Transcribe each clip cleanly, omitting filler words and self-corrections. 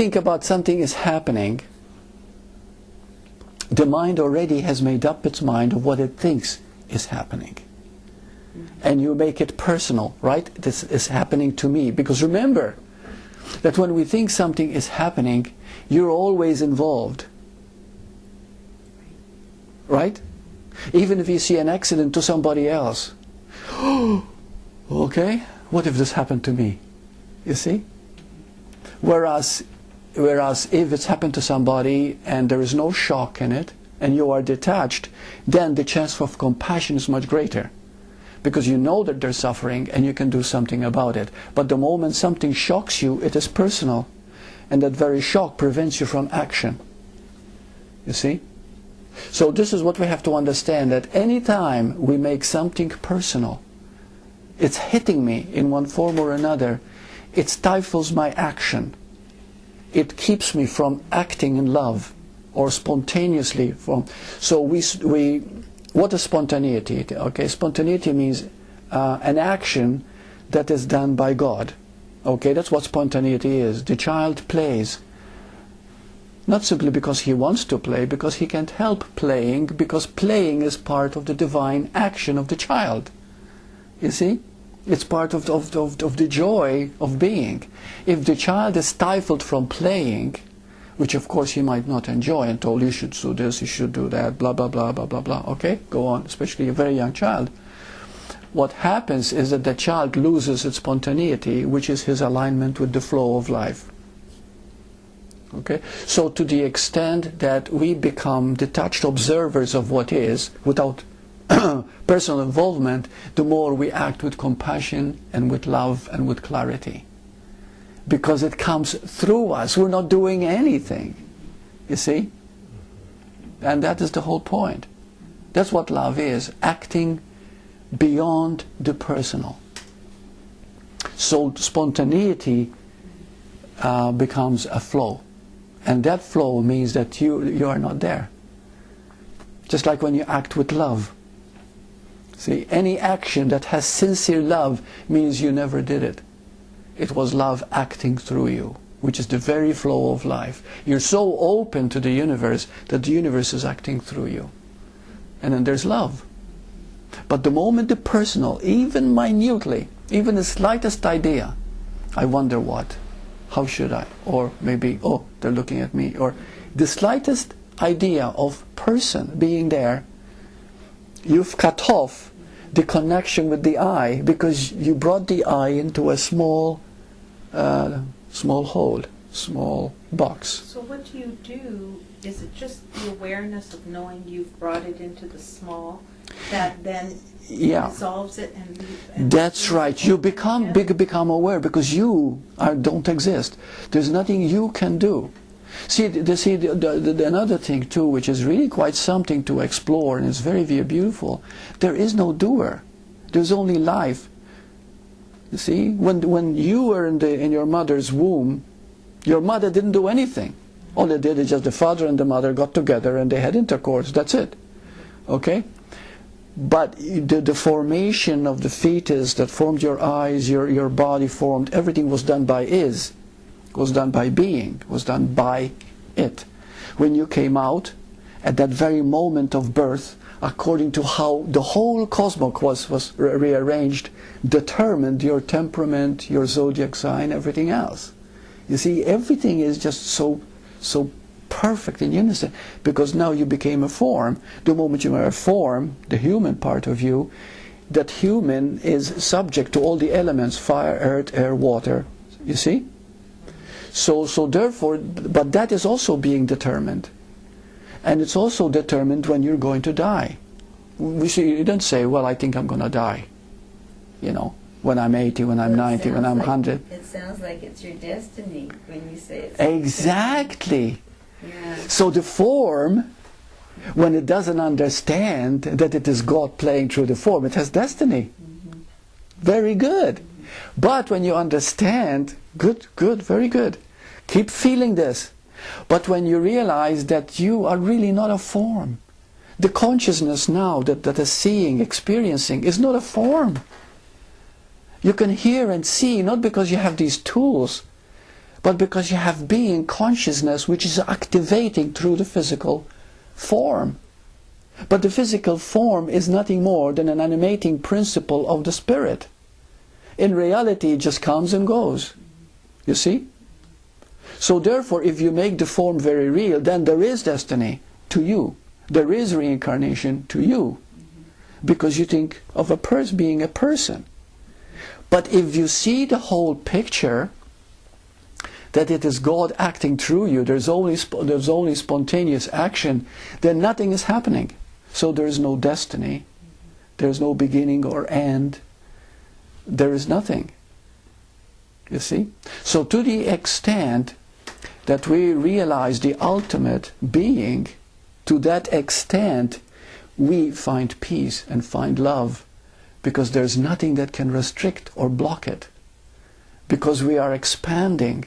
think about something is happening, the mind already has made up its mind of what it thinks is happening. And you make it personal, right? This is happening to me. Because remember that when we think something is happening, you're always involved. Right? Even if you see an accident to somebody else. Okay, what if this happened to me? You see? Whereas if it's happened to somebody and there is no shock in it, and you are detached, then the chance of compassion is much greater. Because you know that they're suffering and you can do something about it. But the moment something shocks you, it is personal. And that very shock prevents you from action. You see? So this is what we have to understand, that any time we make something personal, it's hitting me in one form or another, it stifles my action. It keeps me from acting in love or spontaneously from. So what is spontaneity? Okay, spontaneity means an action that is done by God. Okay, that's what spontaneity is. The child plays. Not simply because he wants to play, because he can't help playing, because playing is part of the divine action of the child. You see? It's part of the joy of being. If the child is stifled from playing, which of course he might not enjoy, and told you should do this, you should do that, blah blah blah blah blah blah, okay? Go on, especially a very young child. What happens is that the child loses its spontaneity, which is his alignment with the flow of life. Okay? So to the extent that we become detached observers of what is, without personal involvement, the more we act with compassion and with love and with clarity. Because it comes through us. We're not doing anything. You see? And that is the whole point. That's what love is. Acting beyond the personal. So spontaneity becomes a flow. And that flow means that you are not there. Just like when you act with love. See, any action that has sincere love means you never did it. It was love acting through you, which is the very flow of life. You're so open to the universe that the universe is acting through you. And then there's love. But the moment the personal, even minutely, even the slightest idea, I wonder what, how should I, or maybe, oh, they're looking at me, or the slightest idea of person being there, you've cut off the connection with the I, because you brought the I into a small hole, small box. So what do you do? Is it just the awareness of knowing you've brought it into the small that then resolves it and that's right. You become aware, because you don't exist. There's nothing you can do. See, another thing too, which is really quite something to explore, and it's very, very beautiful. There is no doer. There's only life. You see, when you were in your mother's womb, your mother didn't do anything. All they did is just the father and the mother got together and they had intercourse. That's it. Okay? But the formation of the fetus that formed your eyes, your body formed, everything was done by was done by being, was done by it. When you came out, at that very moment of birth, according to how the whole cosmos was rearranged, determined your temperament, your zodiac sign, everything else. You see, everything is just so perfect in unison, because now you became a form. The moment you are a form, the human part of you, that human is subject to all the elements, fire, earth, air, water. You see? So therefore, but that is also being determined. And it's also determined when you're going to die. You don't say, well, I think I'm going to die. You know, when I'm 80, when I'm 90, when I'm 100. It sounds like it's your destiny when you say it. Exactly. Yeah. So the form, when it doesn't understand that it is God playing through the form, it has destiny. Mm-hmm. Very good. But when you understand, good, very good. Keep feeling this. But when you realize that you are really not a form, the consciousness now that is seeing, experiencing, is not a form. You can hear and see, not because you have these tools, but because you have being, consciousness, which is activating through the physical form. But the physical form is nothing more than an animating principle of the spirit. In reality, it just comes and goes. You see? So therefore, if you make the form very real, then there is destiny to you. There is reincarnation to you. Because you think of a person being a person. But if you see the whole picture, that it is God acting through you, there's only spontaneous action, then nothing is happening. So there is no destiny, there is no beginning or end, there is nothing. You see? So to the extent that we realize the ultimate being, to that extent we find peace and find love, because there's nothing that can restrict or block it. Because we are expanding.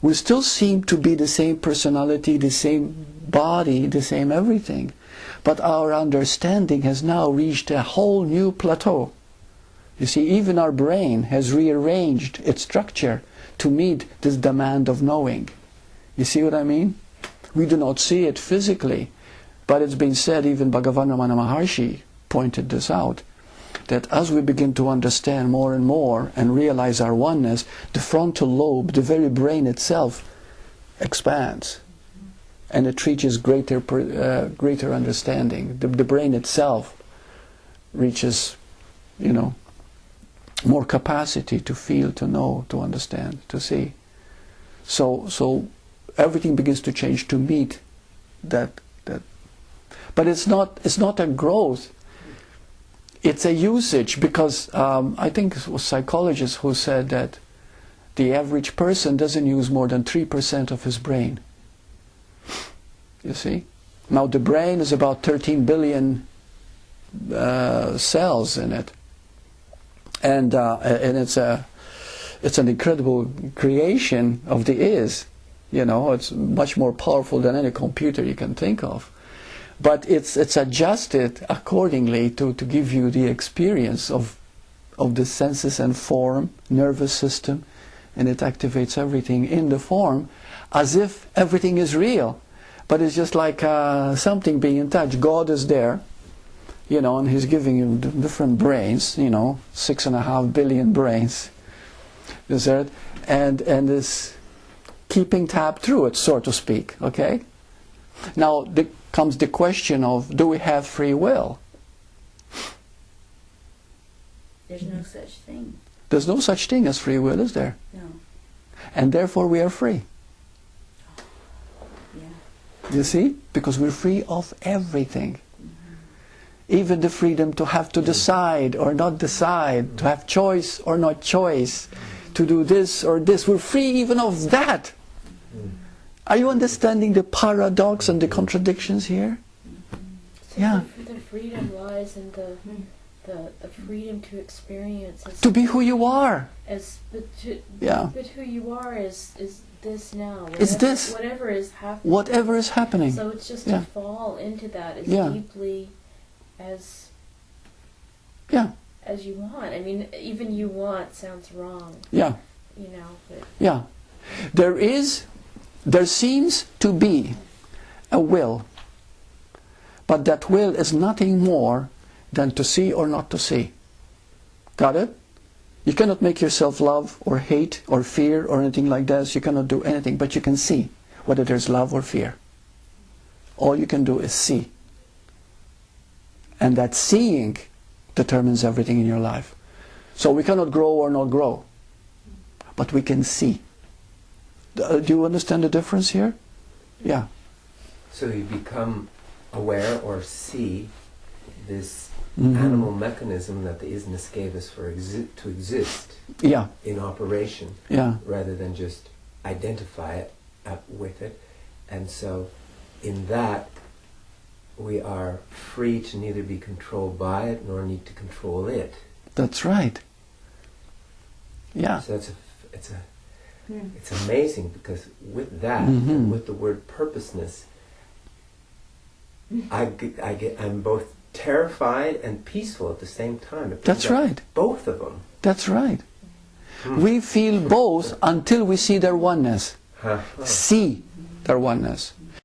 We still seem to be the same personality, the same body, the same everything. But our understanding has now reached a whole new plateau. You see, even our brain has rearranged its structure to meet this demand of knowing. You see what I mean? We do not see it physically, but it's been said, even Bhagavan Ramana Maharshi pointed this out, that as we begin to understand more and more and realize our oneness, the frontal lobe, the very brain itself, expands. And it reaches greater understanding. The brain itself reaches, more capacity to feel, to know, to understand, to see. So everything begins to change to meet that. But it's not a growth. It's a usage, because I think it was psychologists who said that the average person doesn't use more than 3% of his brain. You see? Now the brain is about 13 billion cells in it. And it's an incredible creation of the is. It's much more powerful than any computer you can think of. But it's adjusted accordingly to give you the experience of the senses and form, nervous system, and it activates everything in the form as if everything is real. But it's just like something being in touch. God is there, and He's giving you different brains, 6.5 billion brains, is there, and is keeping tab through it, so to speak. Okay. Now comes the question of, do we have free will? There's no such thing. There's no such thing as free will, is there? No. And therefore we are free. Yeah. You see? Because we're free of everything. Even the freedom to have to decide or not decide, to have choice or not choice, to do this or this. We're free even of that. Are you understanding the paradox and the contradictions here? So Yeah. The freedom lies in the freedom to experience. To be who you are. But who you are is this now. It's this. Whatever is happening. Whatever is happening. So it's just Yeah. to fall into that as Yeah. deeply as you want. I mean, even you want sounds wrong. Yeah. But Yeah. There seems to be a will, but that will is nothing more than to see or not to see. Got it? You cannot make yourself love or hate or fear or anything like that. You cannot do anything, but you can see whether there's love or fear. All you can do is see. And that seeing determines everything in your life. So we cannot grow or not grow, but we can see. Do you understand the difference here? Yeah. So you become aware or see this animal mechanism that the isness gave us to exist in operation, rather than just identify it with it. And so in that we are free to neither be controlled by it nor need to control it. That's right. Yeah. So it's amazing, because with that and with the word purposeness, I'm both terrified and peaceful at the same time. That's right. Both of them. That's right. We feel both until we see their oneness. See their oneness.